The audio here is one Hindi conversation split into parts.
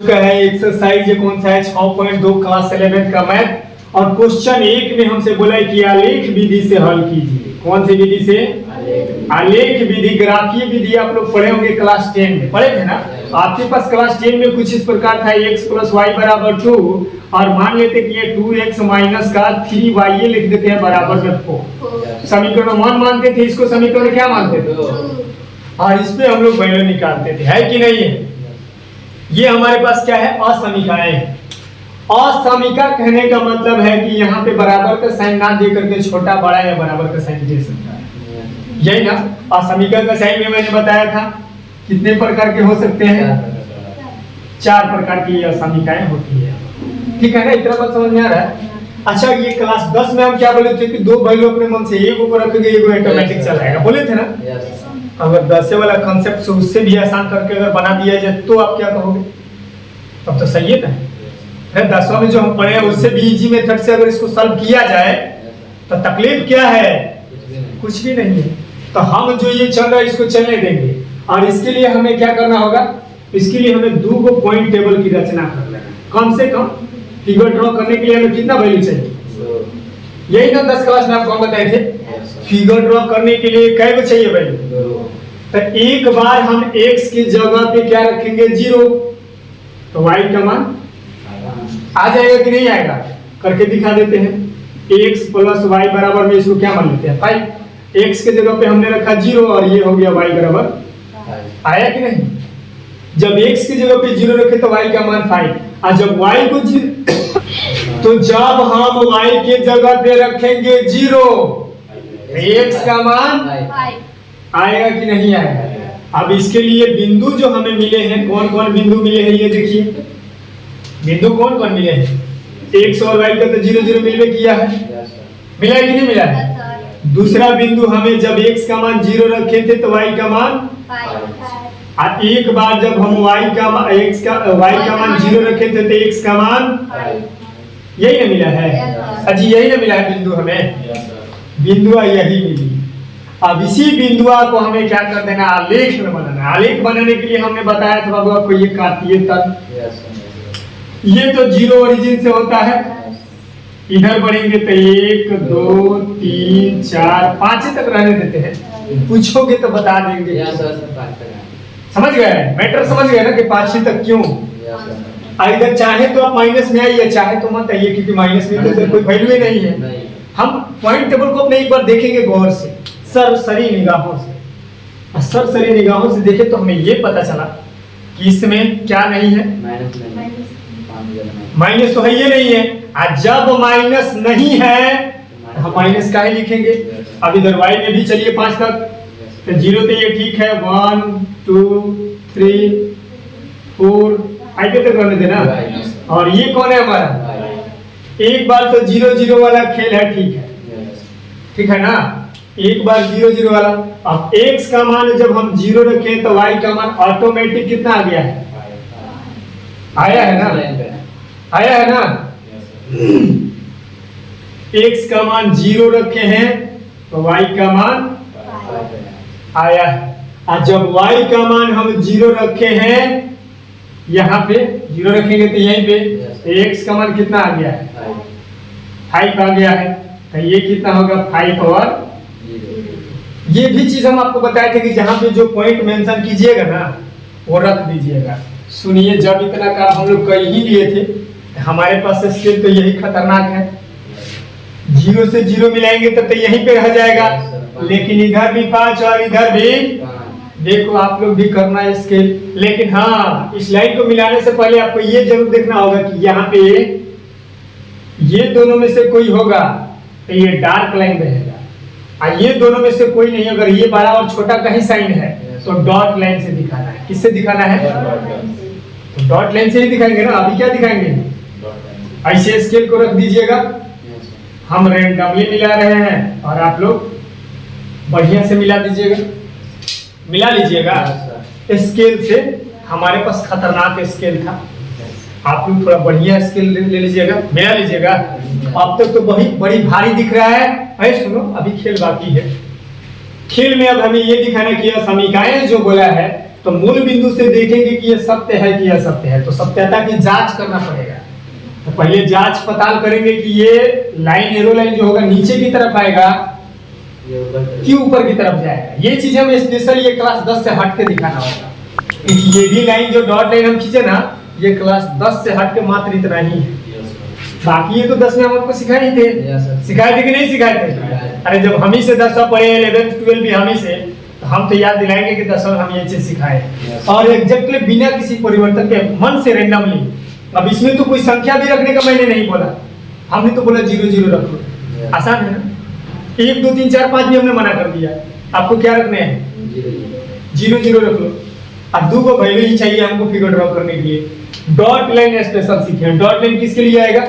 का है एक्सरसाइज ये कौन सा है 6.2 क्लास 11 का मैथ और क्वेश्चन 1 में हमसे बोला है कि आलेख विधि से हल कीजिए। कौन सी विधि से? आलेख विधि, ग्राफीय विधि आप लोग पढ़े होंगे क्लास 10 में, पढ़े थे ना? आपके पास क्लास 10 में कुछ इस प्रकार था x + y = 2 और मान लेते कि ये 2x - का 3y ये लिख देते हैं बराबर में 4। समीकरण 1 मानते थे, इसको समीकरण क्या मानते थे? और इस पे हम लोग वैल्यू निकालते थे, है कि नहीं है? ये हमारे पास क्या है? असमीकाएं हैं। असमीका कहने का मतलब है कि यहाँ पे बराबर का साइन ना दे करके छोटा बड़ा या बराबर का साइन दे सकता है, यही ना? असमीका का साइन में मैंने बताया था कितने प्रकार के हो सकते हैं? 4 प्रकार की असमीकाएं होती है, ठीक है ना? इतना बात समझ में आ रहा है? अच्छा, ये क्लास 10 में हम क्या बोले थे कि 2 वैल्यू अपने मन से एक ऊपर रखेंगे, एक ऑटोमेटिक चलाएगा, बोले थे ना? अगर 10 वाला कांसेप्ट उससे भी आसान करके अगर बना दिया जाए तो आप क्या कहोगे? तब तो सही है ना? 10वां में जो हम पढ़े हैं उससे भी इजी मेथड से अगर इसको सॉल्व किया जाए तो तकलीफ क्या है? कुछ भी नहीं है। तो हम जो ये चल रहा है इसको चलने देंगे और इसके लिए हमें क्या करना होगा? इसके लिए हमें 2 को पॉइंट टेबल की रचना कर लेना है। कम से कम फिगर ड्रॉ करने के लिए हमें कितना वैल्यू चाहिए? यही ना 10 क्लास में आपको बताए थे, फिगर ड्रॉ करने के लिए कै को चाहिए वैल्यू? तो एक बार हम x की जगह पे क्या रखेंगे? 0, तो y का मान आ जाएगा कि नहीं आएगा? करके दिखा देते हैं। x + y बराबर में इसको क्या मान लेते हैं? 5। x के जगह पे हमने रखा 0 और ये हो गया y बराबर, आया कि नहीं? जब x की जगह पे 0 रखे तो y का मान 5 और जब y को 0 तो जब हम y के जगह पे रखेंगे 0 x का मान आएगा कि नहीं आएगा? अब इसके लिए बिंदु जो हमें मिले हैं, कौन कौन बिंदु मिले हैं ये देखिए। बिंदु कौन कौन मिले हैं? x और y का तो 0 0 मिलवे किया है, मिला है कि नहीं मिला है? दूसरा बिंदु हमें जब x का मान 0 रखे थे तो y का मान 5। एक बार जब हम y का मान 0 रखे थे तो x का मान यही ना मिला है? अजी यही ना मिला है बिंदु हमें? बिंदु यही मिली। अब इसी बिंदुआ को हमें क्या कर देना? आलेख में बनाना। आलेख बनाने के लिए हमने बताया था बाबू आपको ये काटिए तल, ये तो 0 ओरिजिन से होता है, इधर बढ़ेंगे तो 1 2 3 4 5 तक रहने देते हैं, पूछोगे तो बता देंगे। समझ गए? मैटर समझ गए ना कि 5 तक क्यों? इधर चाहे तो आप माइनस में आइए, चाहे तो मत आइए, क्योंकि माइनस में तो कोई वैल्यू ही नहीं है। हम पॉइंट टेबल को अपने एक बार देखेंगे गौर से, सरसरी निगाहों से। सरसरी निगाहों से देखे तो हमें ये पता चला कि इसमें क्या नहीं है? माइनस तो है ये नहीं है। और जब माइनस नहीं है हम माइनस का ही लिखेंगे। अब इधर y में भी चलिए 5 तक, तो 0 तो ये ठीक है, 1 2 3 4 5 तक रहने देना। और ये कौन है हमारा? एक बार तो 0 0 वाला खेल है, ठीक है ना? एक बार 0 0 वाला। अब x का मान जब हम 0 रखें तो y का मान ऑटोमेटिक कितना आ गया है? आया है ना? आया है ना? x का मान 0 रखे हैं तो y का मान आया है। और जब y का मान हम 0 रखे हैं, यहाँ पे 0 रखेंगे तो यहीं पे x का मान कितना आ गया है? 5 आ गया है। तो ये कितना होगा? 5 और ये भी चीज हम आपको बताए थे कि जहां पे जो पॉइंट मेंशन कीजिएगा ना वो रख दीजिएगा। सुनिए, जब इतना काम हम लोग कर ही लिए थे, हमारे पास स्केल तो यही खतरनाक है। 0 से 0 मिलाएंगे तब तो यहीं पे रह जाएगा, लेकिन इधर भी 5 और इधर भी देखो, आप लोग भी करना है स्केल। लेकिन हाँ, इस लाइन को मिलाने से पहले आपको ये जरूर देखना होगा कि यहाँ पे ये दोनों में से कोई होगा तो ये डार्क लाइन रहेगा, और ये दोनों में से कोई नहीं। अगर ये बड़ा और छोटा का ही साइन है तो डॉट लाइन से दिखाना है। किससे दिखाना है? तो डॉट लाइन से ही दिखाएंगे ना। अभी क्या दिखाएंगे? ऐसे स्केल को रख दीजिएगा। हम रैंडमली मिला रहे हैं और आप लोग बढ़िया से मिला दीजिएगा, मिला लीजिएगा। स्केल से हमारे पास खतरनाक स्केल था, आप लोग थोड़ा बढ़िया स्केल ले लीजिएगा, मिला लीजिएगा। अब तक तो बड़ी भारी दिख रहा है। सुनो, अभी खेल बाकी है। खेल में अब हमें ये दिखाना कि समीकाएं जो बोला है तो मूल बिंदु से देखेंगे कि ये सत्य है कि असत्य है, तो सत्यता की जांच करना पड़ेगा। तो पहले जांच पड़ताल करेंगे कि ये लाइन एरो लाइन जो होगा नीचे की तरफ आएगा कि ऊपर की तरफ जाएगा। ये चीज हमें स्पेशल ये क्लास 10 से हट के दिखाना होगा, क्योंकि ये भी लाइन जो डॉट लाइन हम खींचे ना, ये क्लास 10 से हट के मात्र इतना ही है। बाकी ये तो 10 में हम आपको सिखाए ही थे, सिखाए थे कि नहीं सिखाए थे? अरे जब हम ही से 10 पढ़े 11th 12 भी हम ही से, तो हम तो याद दिलाएंगे कि 10 हम ये चीज सिखाए और एग्जैक्टली बिना किसी परिवर्तन के मन से रैंडमली। अब इसमें तो कोई संख्या भी रखने का मैंने नहीं बोला, हमने तो बोला 0 0 रखो। आसान है ना? 1 2 3 4 5 भी हमने मना कर दिया। आपको क्या रखने हैं? 0 0 रख लो। अब 2 को वैल्यू ही चाहिए हमको फिगर ड्रॉ करने के लिए। डॉट लाइन स्पेशल सीखे। डॉट लाइन किसके लिए आएगा?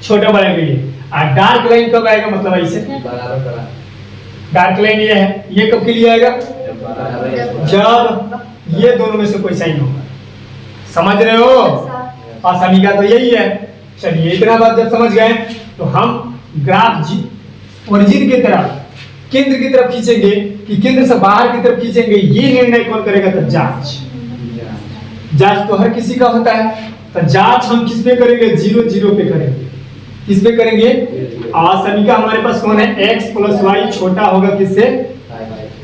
छोटा वाले के लिए। और डार्क लाइन कब आएगा? मतलब ऐसे डार्क लाइन ये है, ये कब के लिए आएगा? जब ये दोनों में से कोई साइन होगा। समझ रहे हो? और समीकरण तो यही है। चलिए इतना बात जब समझ गए तो हम ग्राफ ओरिजिन की तरफ केंद्र की तरफ खींचेंगे कि केंद्र से बाहर की तरफ खींचेंगे, ये निर्णय कौन करेगा? तो जांच। जांच तो हर किसी का होता है, तो जांच हम किस पे करेंगे? 0 0 पे करेंगे। किस पे करेंगे? समीकरण हमारे पास कौन है? x + y छोटा होगा किससे?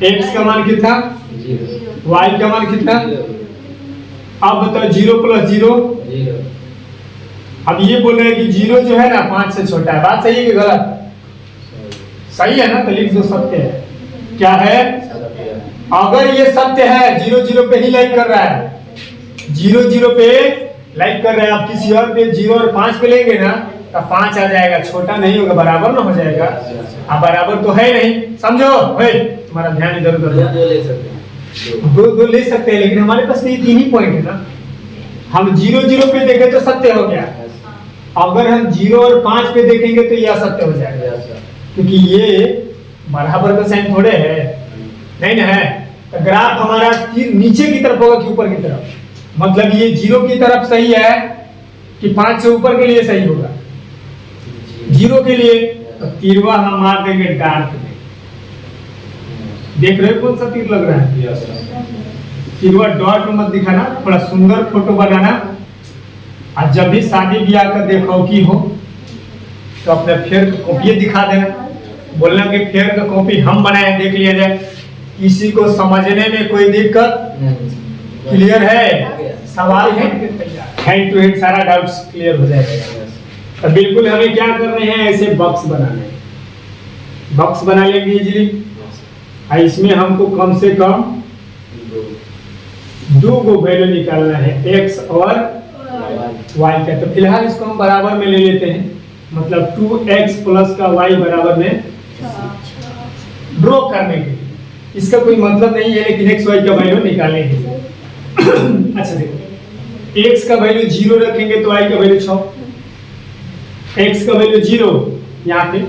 x का मान कितना? y का मान कितना? अब बताओ 0 + 0 अब ये बोल रहे हैं कि 0 जो है ना 5 से छोटा है। बात सही है कि गलत? सही है ना? तो लिख दो सत्य है। क्या है? अगर ये सत्य है, 0 0 पे ही लाइक कर रहा है, 0 0 पे लाइक कर रहे हैं। आप किसी और पे 0 और 5 पे लेंगे ना तो 5 आ जाएगा, छोटा नहीं होगा, बराबर ना हो जाएगा। अब बराबर तो है नहीं, समझो भाई, तुम्हारा ध्यान इधर उधर दो ले सकते हैं, लेकिन हमारे पास ये 3 ही पॉइंट है ना। हम 0 0 पे देखें तो सत्य हो गया, अगर हम 0 और 5 पे देखेंगे तो ये असत्य हो जाएगा, क्योंकि ये बराबर का साइन थोड़े है, नहीं ना है। तो ग्राफ हमारा तीर नीचे की तरफ होगा कि ऊपर की तरफ? मतलब ये 0 की तरफ सही है कि 5 से ऊपर के लिए सही होगा? 0 के लिए। तो तीरवा हम मार देंगे डार्क में। देख रहे हो कौन सा तीर लग रहा है? तीरवा डॉट में मत दिखाना, थोड़ा सुंदर फोटो बनाना। और जब भी शादी ब्याह का देखो कि हो तो अपने फेयर का कॉपी दिखा देना, बोलना कि फेयर का कॉपी हम बनाए, देख लिया जाए। किसी को समझने में कोई दिक्कत? क्लियर है? सवाल है हैंड टू हैंड सारा डाउट्स क्लियर हो जाएगा। तो बिल्कुल हमें क्या करने हैं? ऐसे बॉक्स बनाने हैं। बॉक्स बना लेंगे इजीली। इसमें हमको कम से कम 2 को वैल्यू निकालना है, x और y का। तो फिलहाल इसको हम बराबर में ले लेते हैं, मतलब 2x + का y बराबर में ड्रॉ करने के लिए। इसका कोई मतलब नहीं है, लेकिन x y का वैल्यू निकालने के लिए। अच्छा देखो, x का वैल्यू 0 रखेंगे तो y का वैल्यू 6, x का वैल्यू 0 यहाँ पे,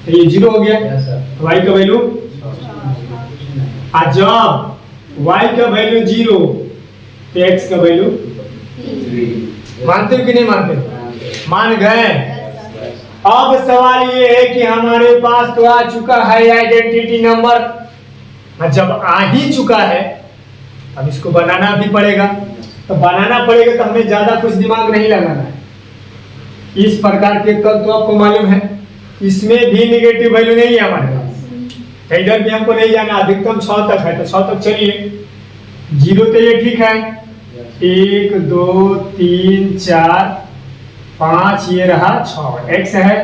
तो ये 0 हो गया। y का वैल्यू, जब y का वैल्यू 0 तो x का वैल्यू, मानते हो कि नहीं मानते? मान गए। अब सवाल ये है कि हमारे पास तो आ चुका है आइडेंटिटी नंबर। जब आ ही चुका है अब इसको बनाना भी पड़ेगा। तो बनाना पड़ेगा तो हमें ज्यादा कुछ दिमाग नहीं लगाना है। इस प्रकार के तत्व तो आपको मालूम है, इसमें भी नेगेटिव वैल्यू नहीं है हमारे पास, इधर भी हमको नहीं जाना। अधिकतम 6 तक है, तो 6 तक चलिए। 0 तो ये ठीक है, 1 2 3 4 5 ये रहा 6, x है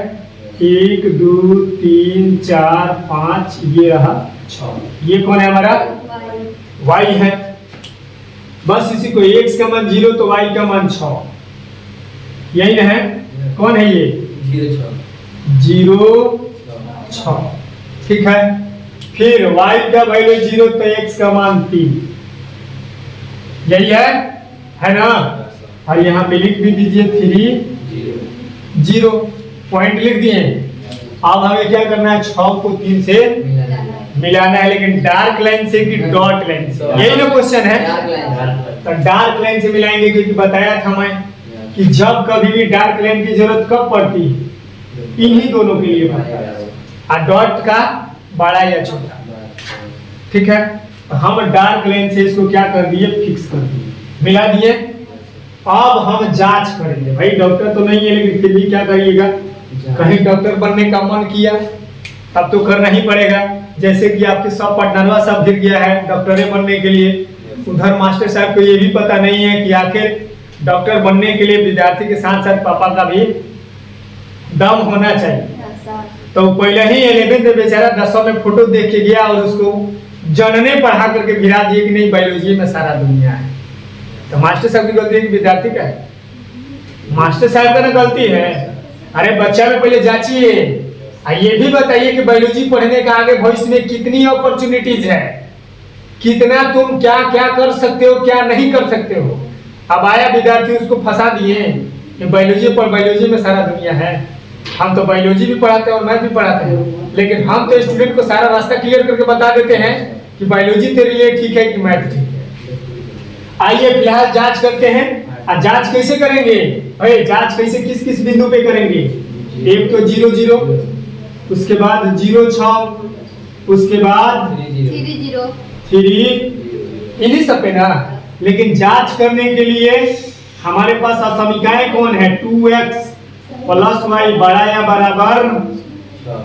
1 2 3 4 5 ये रहा 6। ये कौन है हमारा? y है। बस इसी को, x का मान 0 तो y का मान 6, यही ना है? कौन है ये? 0 6, ठीक है। फिर y का वैल्यू 0 तो x का मान 3, यही है ना? और यहाँ पे लिख भी दीजिए 3 0, पॉइंट लिख दिए। अब हमें क्या करना है? 6 को 3 से मिलाना है, लेकिन डार्क लाइन से कि डॉट लाइन से? यही ना क्वेश्चन है। तो डार्क लाइन से मिलाएंगे, क्योंकि बताया था मैं कि जब कभी भी डार्क लाइन की जरूरत कब पड़ती है? इन्हीं दोनों के लिए पड़ता है। और डॉट का बड़ा या छोटा, ठीक है। हम डार्क लाइन से इसको क्या कर दिए, फिक्स कर दिए, मिला दिए। अब हम जांच करेंगे। भाई डॉक्टर तो नहीं है लेकिन फिर भी क्या करिएगा, कहीं डॉक्टर बनने का मन किया तब तो करना ही पड़ेगा। जैसे कि आपके सब पार्टनरवा सब गिर गया है डॉक्टरे बनने के लिए, उधर मास्टर साहब को ये भी पता नहीं है कि आखिर डॉक्टर बनने के लिए विद्यार्थी के साथ साथ पापा का भी दम होना चाहिए। तो पहले ही 11th में बेचारा 10वीं में फोटो देख के गया और उसको जनने पढ़ा करके भिड़ा दिए कि नहीं बायोलॉजी में सारा दुनिया है। तो मास्टर साहब की गलती है कि विद्यार्थी का है? मास्टर साहब का ना गलती है। अरे बच्चा में पहले जांचिए, ये भी बताइए कि बायोलॉजी पढ़ने का आगे भविष्य में कितनी अपॉर्चुनिटीज है, कितना तुम क्या क्या कर सकते हो, क्या नहीं कर सकते हो। अब आया विद्यार्थी, उसको फंसा दिए कि बायोलॉजी में सारा दुनिया है। हम तो बायोलॉजी भी पढ़ाते हैं और मैथ भी पढ़ाते हैं, लेकिन हम तो स्टूडेंट को सारा रास्ता क्लियर करके बता देते हैं कि बायोलॉजी तेरे लिए ठीक है कि मैथ ठीक है। आइए फिलहाल जांच करते हैं। और जांच कैसे करेंगे भाई, जांच कैसे किस किस बिंदु पे करेंगे? एक तो 0 0, उसके बाद 0 6, उसके बाद 3, इन्हीं सब पे ना। लेकिन जांच करने के लिए हमारे पास असमीकाएं कौन है? 2x + y बड़ा या बराबर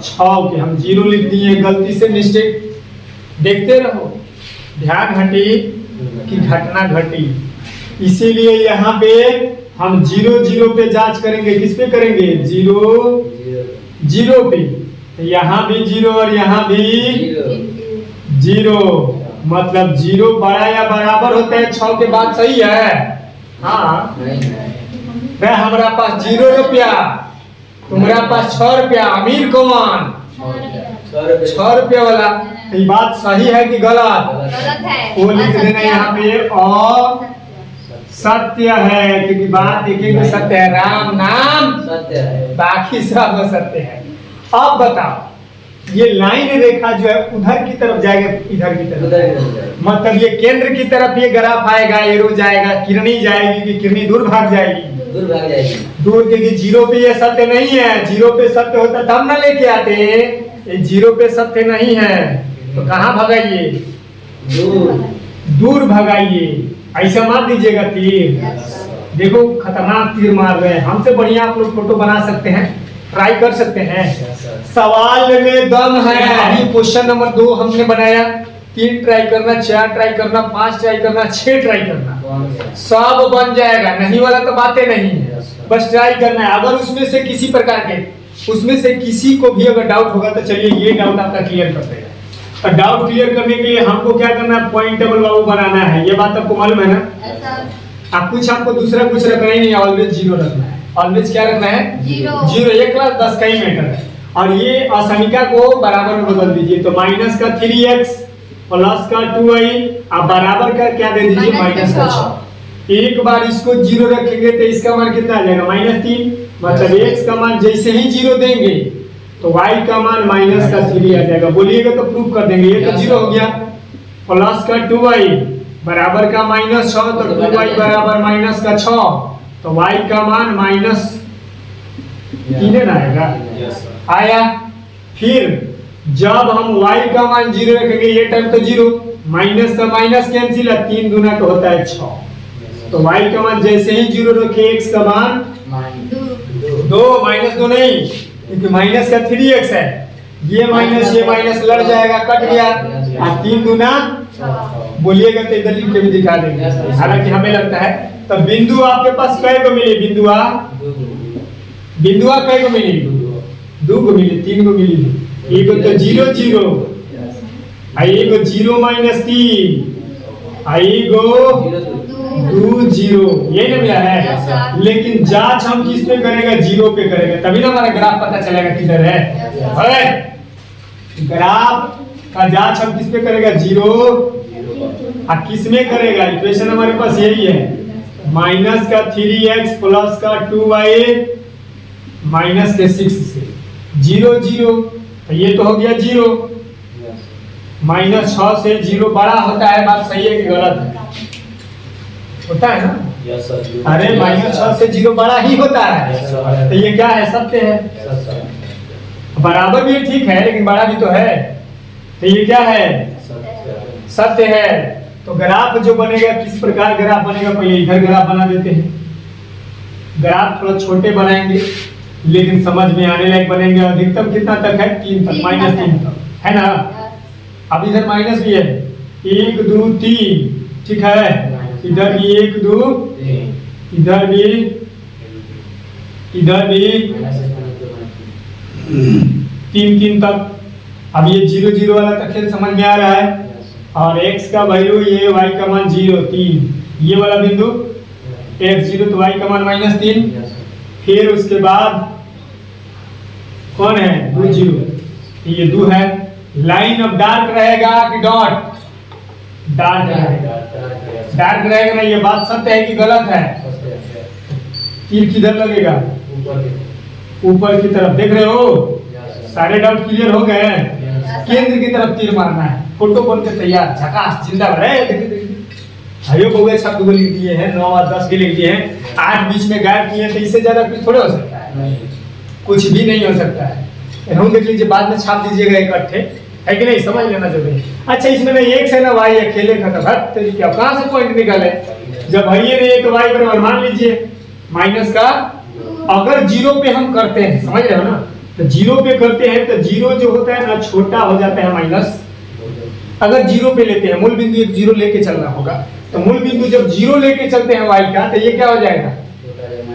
6 के हम 0 लिख दिए, गलती से मिस्टेक। देखते रहो, ध्यान हटी कि घटना घटी। इसीलिए यहाँ पे हम 0 0 पे जांच करेंगे। किस पे करेंगे? 0 0 पे। तो यहाँ भी 0 और यहाँ भी 0, मतलब 0 बड़ा या बराबर होता है 6 के बाद। सही है? हाँ। मैं हमारा पास 0 रुपया, तुम्हारा पास 6 रुपया। अमीर कौन? 6 रुपया वाला। ये बात सही है कि गलत? गलत है। वो लिख देना यहाँ पे और सत्य है, क्योंकि बात एक एक सत्य है। राम नाम सत्य है, बाकी सब सत्य है। अब बताओ, ये लाइन रेखा जो है उधर की तरफ जाएगा, इधर की तरफ, मतलब ये केंद्र की तरफ ये ग्राफ आएगा, एरो जाएगा, किरणी जाएगी कि किरणी दूर भाग जाएगी? दूर भाग जाएगी। दूर, क्योंकि 0 पे ये सत्य नहीं है। 0 पे सत्य होता तब ना लेके आते। ये 0 पे सत्य नहीं है तो कहाँ भगाइए? दूर भगाइए। ऐसा मार दीजिएगा तीर। देखो खतरनाक तीर मार रहे हैं। हमसे बढ़िया आप लोग फोटो बना सकते हैं, ट्राई कर सकते हैं। सवाल में दम है। अभी क्वेश्चन नंबर 2 हमने बनाया। 3 ट्राई करना, 4 ट्राई करना, 5 ट्राई करना, 6 ट्राई करना, सब बन जाएगा। नहीं वाला तो बातें नहीं है, बस ट्राई करना है। अगर उसमें से किसी प्रकार के, उसमें से किसी को भी अगर डाउट होगा तो चलिए ये डाउट आपका क्लियर कर देगा। तो डाउट क्लियर करने के लिए हमको क्या करना है? पॉइंटेबल बाबू बनाना है। ये बात आपको मालूम है ना? आप कुछ आपको दूसरा कुछ रखना ही नहीं, ऑलवेज 0 रखना है। ऑलवेज क्या रखना है? 0। 1 क्लास 10 का ही मैटर है। और ये असमीका को बराबर में बदल दीजिए। तो माइनस का 3x प्लस का 2y, आप बराबर का क्या दे दीजिए? माइनस का 6। एक बार इसको 0 रखेंगे तो इसका मान कितना आ जाएगा? -3। मतलब x का मान जैसे ही 0 देंगे तो y का मान माइनस का 3 आ जाएगा। बोलिएगा तो प्रूफ कर देंगे। ये तो 0 हो गया। प्लस का 2y बराबर का -6, तो 2y बराबर माइनस का 6, तो y का मान -3 ना आएगा? आया। फिर जब हम y का मान 0 रखेंगे, ये टाइम तो 0, माइनस का माइनस कैंसिल है, 3 दूना तो होता है 6। तो y का मान जैसे ही 0 रखे, x का मान 2, -2 नहीं, क्योंकि माइनस का 3x है। ये माइनस लड़ जाएगा, कट गया। 3 दूना, बोलिएगा तो इधर लिख के भी दिखा देंगे, हालांकि हमें लगता है। तो बिंदु आपके पास कै को मिले? बिंदुआ कै को मिली? 2 को मिली, 3 को मिली। एक तो 0 0, एक 0 -3, एक 2 0, ये ना मिला है। लेकिन जांच हम किस पे करेंगे? 0 पे करेंगे, तभी ना हमारा ग्राफ पता चलेगा किधर है। ग्राफ का जांच हम किस पे करेगा? 0। किस में करेगा? इक्वेशन हमारे पास यही है, माइनस का 3x प्लस का 2y माइनस के 6 से 0 0। तो ये तो हो गया 0। -6 से 0 बड़ा होता है। बात सही है कि गलत है? होता है ना? अरे -6 से 0 बड़ा ही होता है। तो ये क्या है? सत्य है। बराबर भी ठीक है लेकिन बड़ा भी तो है। तो ये क्या है? सत्य है। तो ग्राफ जो बनेगा किस प्रकार ग्राफ बनेगा, पहले इधर ग्राफ बना देते हैं। ग्राफ थोड़ा छोटे बनाएंगे लेकिन समझ में आने लायक बनेंगे। अधिकतम कितना तक है, 3 तक, -3 तक है ना। अब इधर माइनस भी है, 1 2 3, ठीक है। इधर भी 1 2, इधर भी 3 3 तक। अब ये 0 0 वाला तक खेल समझ में आ रहा है। और x का वैल्यू ये y का मान 0 3, ये वाला बिंदु x 0 तो y का मान -3। फिर उसके बाद कौन है, 2 0, ये 2 है। लाइन अब डार्क रहेगा कि डॉट, डार्क रहेगा, डार्क रहेगा ना। ये बात सत्य है कि गलत है, तीर किधर लगेगा, ऊपर की तरफ, देख रहे हो। सारे डाउट क्लियर हो गए, केंद्र की तरफ तीर मारना है। फोटो बन के तैयार, झकास जिंदाबाद है। हरियो बहुए शब्द को लिख दिए हैं, 9 और 10 भी लिख दिए हैं, 8 बीच में गायब किए, तो इससे ज्यादा कुछ थोड़ा हो सकता है, कुछ भी नहीं हो सकता है। हम देख लीजिए, बाद में छाप दीजिएगा इकट्ठे, है कि नहीं, समझ लेना जरूरी। अच्छा, इसमें ना x है ना y है, खेले का तो क्या कहां से पॉइंट निकाले, जब है ये नहीं तो y बराबर मान लीजिए माइनस का। अगर 0 पे हम करते हैं, समझ रहे हो ना, तो 0 पे करते हैं तो 0 जो होता है ना छोटा हो जाता है माइनस। अगर 0 पे लेते हैं, मूल बिंदु एक 0 लेके चलना होगा, तो मूल बिंदु जब 0 लेके चलते हैं y का, तो ये क्या हो जाएगा,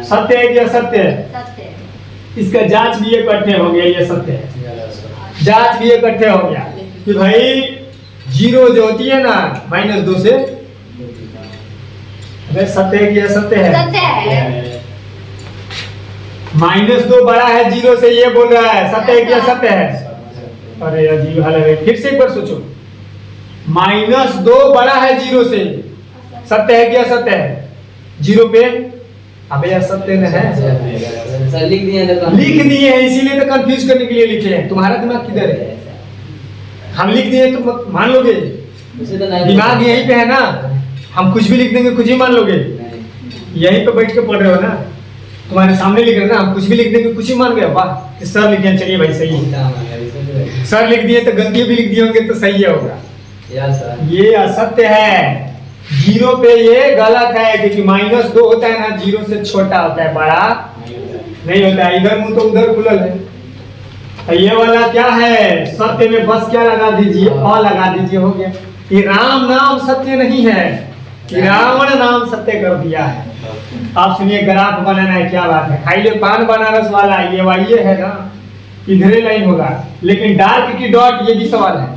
सत्य है कि असत्य है। इसका जांच भी इकट्ठे हो गया, ये सत्य है, जांच भी इकट्ठे हो गया कि भाई 0 जो होती है ना -2 से, अरे सत्य है कि असत्य है, सत्य है। -2 बड़ा है 0 से, ये बोल रहा है सत्य है कि असत्य है। अरे अजीब हाल है, फिर से एक बार सोचो, -2 बड़ा है 0 से, सत्य है कि असत्य है, 0 पे। अबे असत्य न है, सर लिख दिए हैं, इसीलिए तो कंफ्यूज करने के लिए लिखे हैं। तुम्हारा दिमाग किधर है, हम लिख दिए तो मान लोगे, दिमाग यहीं पे है ना, हम कुछ भी लिख देंगे कुछ ही मान लोगे। यहीं पे बैठ के पढ़ रहे हो ना, तुम्हारे सामने लिख रहे ना, हम कुछ भी लिख देंगे कुछ ही मान गए। वाह, सर लिखे, चलिए भाई सही है, सर लिख दिए तो गलती भी लिख दिए होंगे तो सही होगा। ये असत्य है, 0 पे ये गलत है, क्योंकि -2 होता है ना 0 से छोटा होता है, बड़ा नहीं होता है। इधर मुंह तो उधर खुलल है। ये वाला क्या है, सत्य में बस क्या लगा दीजिए, और लगा दीजिए, हो गया। ये राम नाम सत्य नहीं है, रावण नाम सत्य कर दिया है। आप सुनिए, ग्राफ बनाना है, क्या बात है, खाइए पान बनारस वाला, ये वाइए है ना, इधरे लाइन होगा। लेकिन डार्क की डॉट, ये भी सवाल है,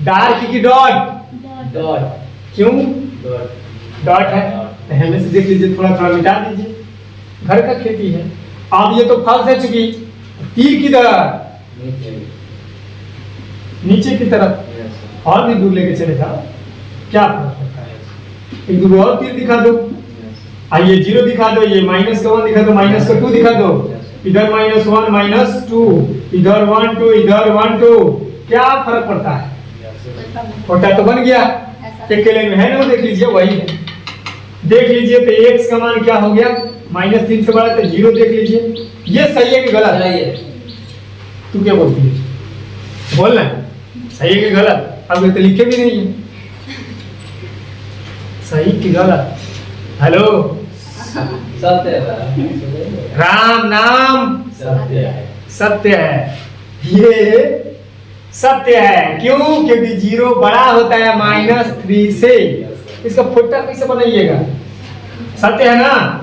डार्क की डॉट क्यों डॉट है, पहले से देख लीजिए, थोड़ा थोड़ा मिटा दीजिए, घर का खेती है। अब ये तो फॉल्स है, चुकी तीर की तरफ, नीचे की तरफ, और भी दूर लेके चले जाओ, क्या फर्क पड़ता है। एक दो और तीर दिखा दो, आइए 0 दिखा दो, ये -1 दिखा दो, -2 दिखा दो, इधर -1 -2, इधर 1 2, इधर 1 2, क्या फर्क पड़ता है, छोटा तो बन गया। एक लाइन में है ना, देख लीजिए, वही है, देख लीजिए। तो x का मान क्या हो गया, -3 से बड़ा, तो 0 देख लीजिए। ये सही है कि गलत है, तू क्या बोलती है, बोल ना, सही है कि गलत। अब तो लिखे भी नहीं है, सही कि गलत। हेलो, सत्य है, राम नाम सत्य है, सत्य है, ये सत्य है। क्यों, क्योंकि 0 बड़ा होता है -3 से। इसका फोटा कैसे बनाइएगा, सत्य है ना,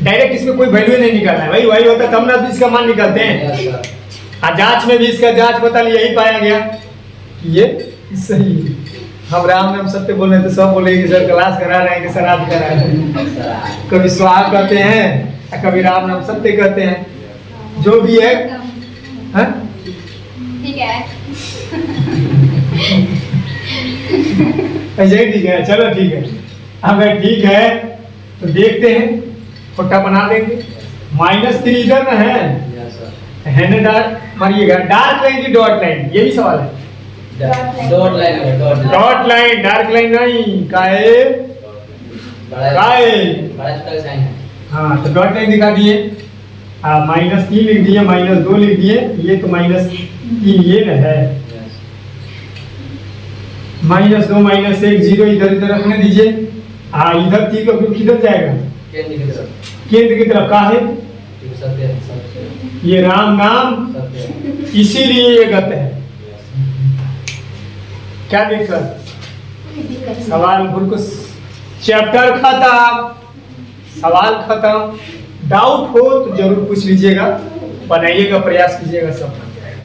डायरेक्ट इसमें कोई वैल्यू नहीं निकालना है भाई, वही होता है तब ना इसका मान निकालते हैं। जांच में भी इसका जांच पता नहीं, यही पाया गया कि ये सही है। हम राम नाम सत्य बोल रहे हैं तो सब बोलेंगे कि सर क्लास करा रहे हैं कि शराब करा रहे हैं, कभी स्वाहा कहते हैं, कभी राम नाम सत्य कहते हैं, जो भी है, ठीक है। ऐसे ही ठीक है, चलो ठीक है। अगर ठीक है तो देखते हैं, फोटा बना देंगे। -3 इधर ना है ना, डार्क मारिएगा, डार्क लाइन की डॉट लाइन, ये भी सवाल है। डॉट लाइन, डार्क लाइन नहीं, काहे हाँ, तो डॉट लाइन दिखा दिए, -3 लिख दिए, -2 लिख दिए, ये तो -3 ये न है, -2 -1 0 इधर इधर रखने दीजिए। इधर 3 का क्यूब किधर जाएगा? केंद्र की तरफ। केंद्र की तरफ का है सत्य सत्य ये राम नाम, सत्य। इसीलिए ये गत है। क्या दिक्कत? सवाल बिल्कुल चैप्टर खत्म, सवाल खत्म। डाउट हो तो जरूर पूछ लीजिएगा, बनाइएगा, प्रयास कीजिएगा सब।